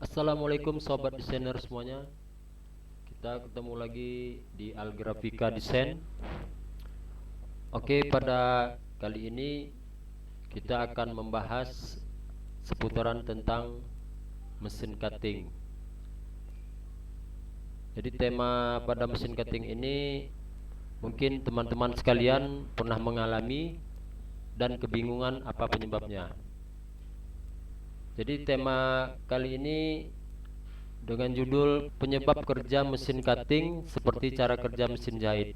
Assalamualaikum sobat desainer semuanya. Kita ketemu lagi di Algrafika Desain. Oke, pada kali ini kita akan membahas seputaran tentang mesin cutting. Jadi tema pada mesin cutting ini mungkin teman-teman sekalian pernah mengalami dan kebingungan apa penyebabnya. Jadi tema kali ini dengan judul penyebab kerja mesin cutting seperti cara kerja mesin jahit.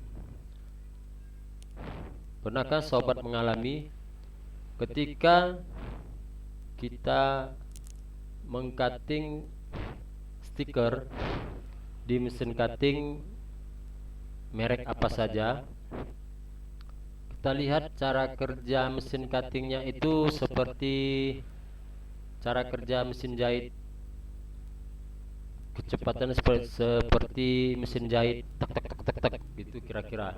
Pernahkah sobat mengalami ketika kita mengcutting stiker di mesin cutting merek apa saja, kita lihat cara kerja mesin cuttingnya itu seperti cara kerja mesin jahit, kecepatan seperti mesin jahit tek tek tek tek tek gitu kira-kira,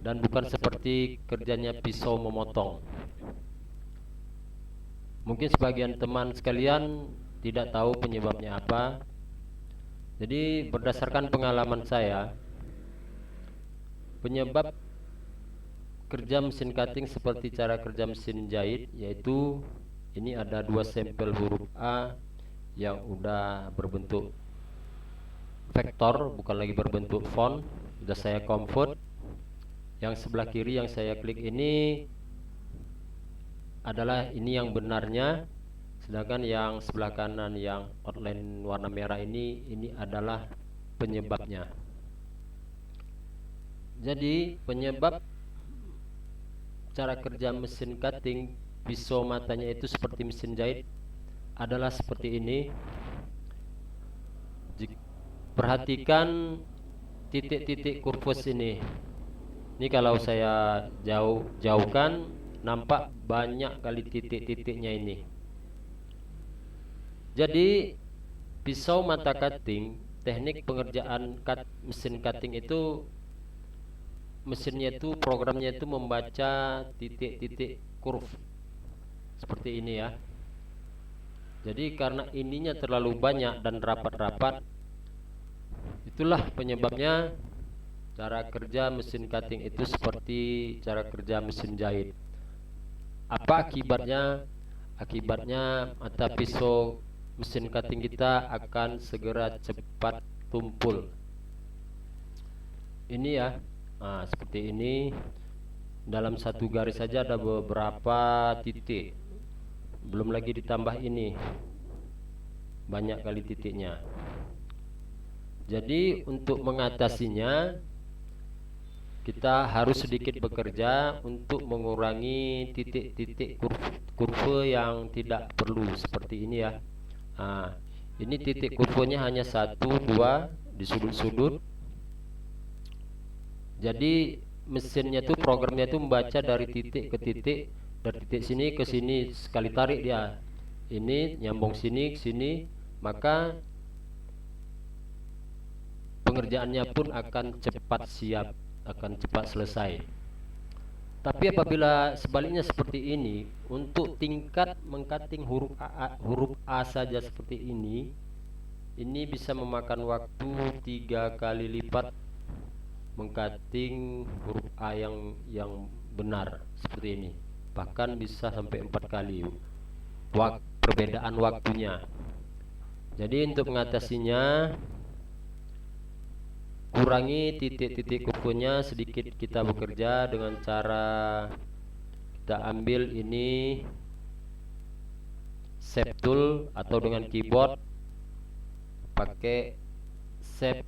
dan bukan seperti kerjanya pisau memotong. Mungkin sebagian teman sekalian tidak tahu penyebabnya apa. Jadi berdasarkan pengalaman saya, penyebab kerja mesin cutting seperti cara kerja mesin jahit yaitu ini ada dua sampel huruf A yang udah berbentuk vektor, bukan lagi berbentuk font. Sudah saya convert. Yang sebelah kiri yang saya klik ini adalah ini yang benarnya, sedangkan yang sebelah kanan yang outline warna merah ini adalah penyebabnya. Jadi penyebab cara kerja mesin cutting pisau matanya itu seperti mesin jahit adalah seperti ini. Perhatikan titik-titik kurvus ini. Ini kalau saya jauhkan nampak banyak kali titik-titiknya ini. Jadi pisau mata cutting, teknik pengerjaan mesin cutting itu, mesinnya itu, programnya itu membaca titik-titik kurv seperti ini ya. Jadi karena ininya terlalu banyak dan rapat-rapat, itulah penyebabnya cara kerja mesin cutting itu seperti cara kerja mesin jahit. Apa akibatnya? Akibatnya mata pisau mesin cutting kita akan segera cepat tumpul. Ini ya. Nah, seperti ini. Dalam satu garis saja ada beberapa titik. Belum lagi ditambah ini, banyak kali titiknya. Jadi untuk mengatasinya kita harus sedikit bekerja untuk mengurangi titik-titik kurva yang tidak perlu seperti ini ya. Nah, ini titik kurvanya hanya 1, 2 di sudut-sudut. Jadi mesinnya tuh, programnya tuh membaca dari titik ke titik, dari titik sini ke sini, sekali tarik dia ini nyambung sini ke sini, maka pengerjaannya pun akan cepat siap, akan cepat selesai. Tapi apabila sebaliknya seperti ini, untuk tingkat mengcutting huruf A saja seperti ini bisa memakan waktu 3 kali lipat mengcutting huruf A yang benar seperti ini, bahkan bisa sampai 4 kali perbedaan waktunya. Jadi untuk mengatasinya, kurangi titik-titik kurvanya sedikit. Kita bekerja dengan cara kita ambil ini shape tool atau dengan keyboard pakai shape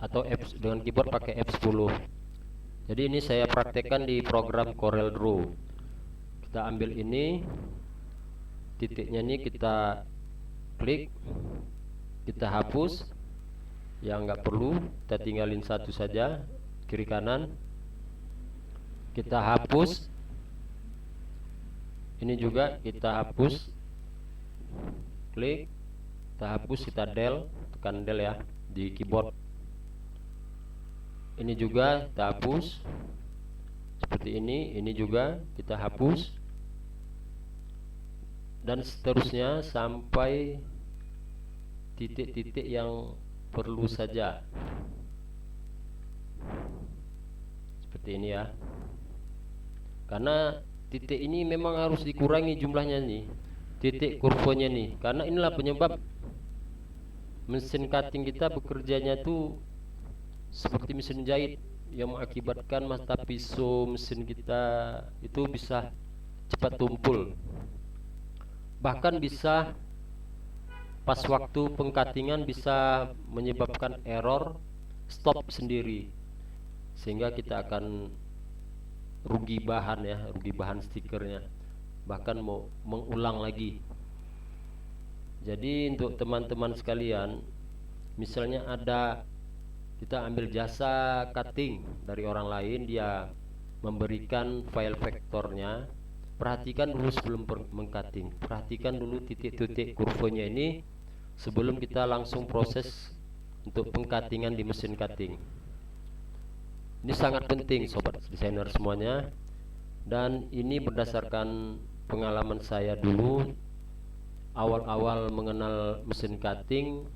atau dengan keyboard pakai F10. Jadi ini saya praktekkan di program Corel Draw. Kita ambil ini titiknya, ini kita klik, kita hapus yang nggak perlu, kita tinggalin satu saja, kiri kanan kita hapus. Ini juga kita hapus, klik, kita hapus, kita del, tekan del ya di keyboard. Ini juga kita hapus seperti ini juga kita hapus, dan seterusnya sampai titik-titik yang perlu saja. Seperti ini ya. Karena titik ini memang harus dikurangi jumlahnya nih, titik kurvanya nih, karena inilah penyebab mesin cutting kita bekerjanya tuh seperti mesin jahit, yang mengakibatkan mata pisau mesin kita itu bisa cepat tumpul, bahkan bisa pas waktu pengcuttingan bisa menyebabkan error stop sendiri, sehingga kita akan rugi bahan ya, rugi bahan stikernya, bahkan mau mengulang lagi. Jadi untuk teman-teman sekalian, misalnya ada kita ambil jasa cutting dari orang lain, dia memberikan file vektornya, perhatikan dulu sebelum mengcutting, perhatikan dulu titik-titik kurvanya ini sebelum kita langsung proses untuk pengcuttingan di mesin cutting. Ini sangat penting sobat desainer semuanya, dan ini berdasarkan pengalaman saya dulu awal-awal mengenal mesin cutting.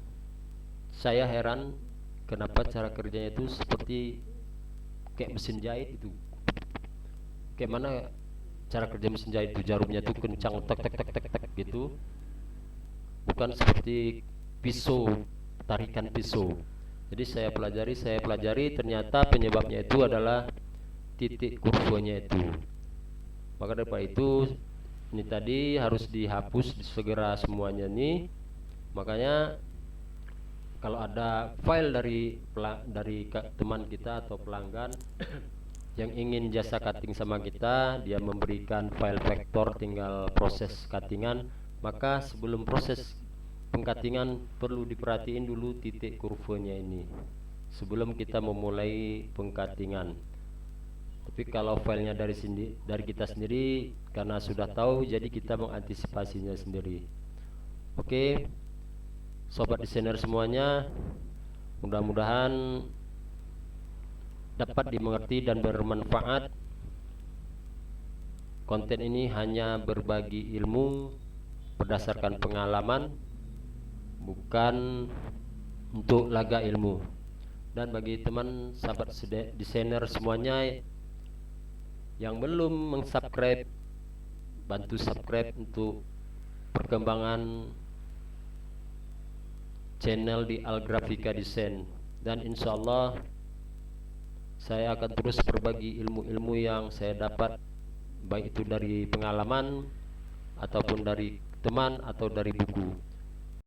Saya heran kenapa cara kerjanya itu seperti kayak mesin jahit itu. Kayak mana cara kerja mesin jahit itu, jarumnya tuh kencang tek tek tek tek tek gitu, bukan seperti pisau, tarikan pisau. Jadi saya pelajari, ternyata penyebabnya itu adalah titik kurvanya itu. Maka dari itu ini tadi harus dihapus segera semuanya nih. Makanya kalau ada file dari teman kita atau pelanggan yang ingin jasa cutting sama kita, dia memberikan file vektor, tinggal proses cuttingan, maka sebelum proses pengcuttingan perlu diperhatiin dulu titik kurvanya ini sebelum kita memulai pengcuttingan. Tapi kalau filenya dari kita sendiri, karena sudah tahu, jadi kita mengantisipasinya sendiri. Oke, sobat desainer semuanya, mudah-mudahan dapat dimengerti dan bermanfaat. Konten ini hanya berbagi ilmu berdasarkan pengalaman, bukan untuk laga ilmu. Dan bagi teman sahabat desainer semuanya yang belum mensubscribe, bantu subscribe untuk perkembangan channel di Algrafika Design. Dan insya Allah saya akan terus berbagi ilmu-ilmu yang saya dapat, baik itu dari pengalaman ataupun dari teman atau dari buku.